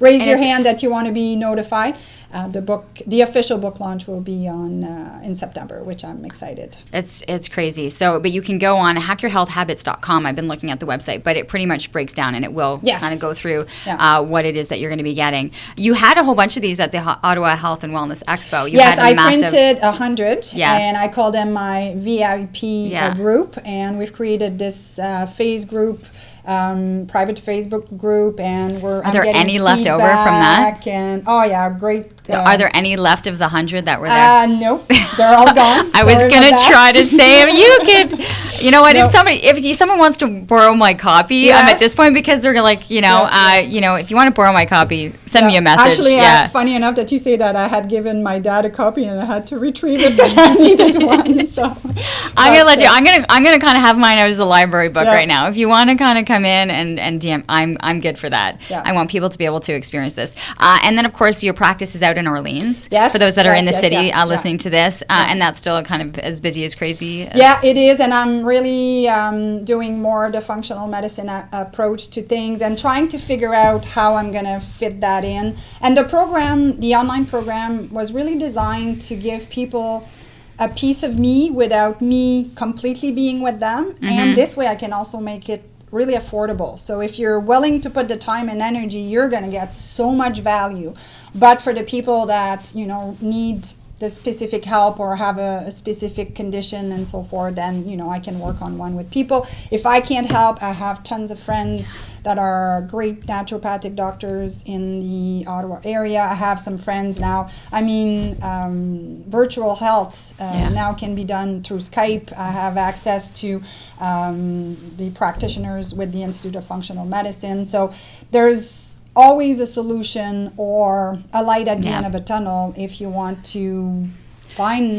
raise your hand that you want to be notified. The official book launch will be on in September, which I'm excited. It's crazy. So, but you can go on hackyourhealthhabits.com. I've been looking at the website, but it pretty much breaks down, and it will kind of go through what it is that you're going to be getting. You had a whole bunch of these at the Ottawa Health and Wellness Expo. I printed 100, and I call them my VIP group, and we've created this phase group. Private Facebook group, and Are there any left over from that? And great. Are there any left of the 100 that were there? Nope, they're all gone. I was gonna try to say you could. You know what? No. If someone wants to borrow my copy, I'm at this point because they're like, if you want to borrow my copy, send me a message. Actually, funny enough that you say that, I had given my dad a copy and I had to retrieve it because I needed one. So I'm gonna let you. I'm gonna kind of have mine out as a library book right now. If you want to kind of come in and DM, I'm good for that. Yeah. I want people to be able to experience this. And then of course your practice is out in Orleans. Yes. For those that are in the city listening to this, and that's still kind of as busy as crazy. It is, and I'm really doing more of the functional medicine approach to things and trying to figure out how I'm going to fit that in. And the online program was really designed to give people a piece of me without me completely being with them. Mm-hmm. And this way I can also make it really affordable. So if you're willing to put the time and energy, you're going to get so much value. But for the people that, need the specific help or have a specific condition and so forth, then, I can work on one with people. If I can't help, I have tons of friends that are great naturopathic doctors in the Ottawa area. I have some friends now. Virtual health now can be done through Skype. I have access to the practitioners with the Institute of Functional Medicine. So there's always a solution or a light at the end of a tunnel if you want to find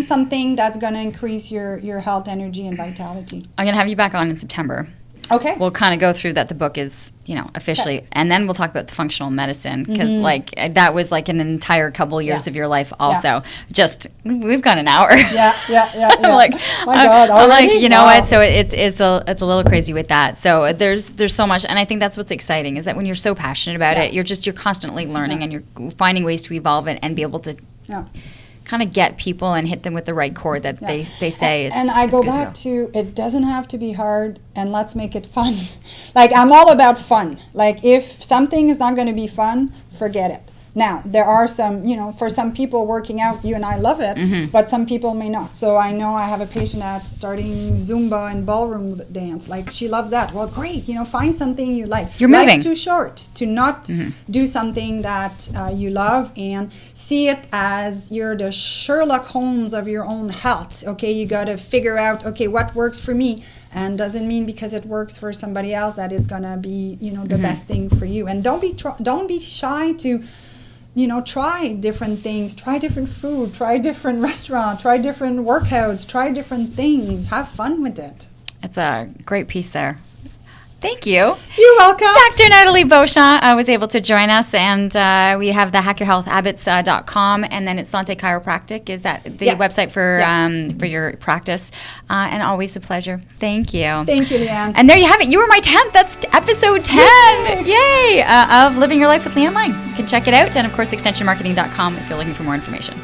something that's going to increase your health, energy, and vitality. I'm going to have you back on in September. Okay. We'll kind of go through that the book is, officially, and then we'll talk about the functional medicine because that was like an entire couple years of your life also. Just, we've got an hour. Yeah. I'm like, my God, I'm like, what? So it's a little crazy with that. So there's so much, and I think that's what's exciting is that when you're so passionate about it, you're constantly learning and you're finding ways to evolve it and be able to kind of get people and hit them with the right chord that they say. And I go back to it doesn't have to be hard, and let's make it fun. Like, I'm all about fun. Like, if something is not going to be fun, forget it. Now, there are some, for some people working out, you and I love it, but some people may not. So I know I have a patient that's starting Zumba and ballroom dance. Like, she loves that. Well, great. Find something you like. You're moving. Life's too short to not do something that you love, and see it as you're the Sherlock Holmes of your own health. Okay, you got to figure out, what works for me. And doesn't mean because it works for somebody else that it's going to be, the best thing for you. And don't be shy to try different things, try different food, try different restaurants, try different workouts, try different things. Have fun with it. It's a great piece there. Thank you. You're welcome. Dr. Nathalie Beauchamp was able to join us, and we have the hackyourhealthhabits.com, and then it's Sante Chiropractic. Is that the website for your practice? And always a pleasure. Thank you. Thank you, Leanne. And there you have it. You were my 10th. That's episode 10. Yay! Of Living Your Life with Leanne Lang. You can check it out, and of course, extensionmarketing.com if you're looking for more information.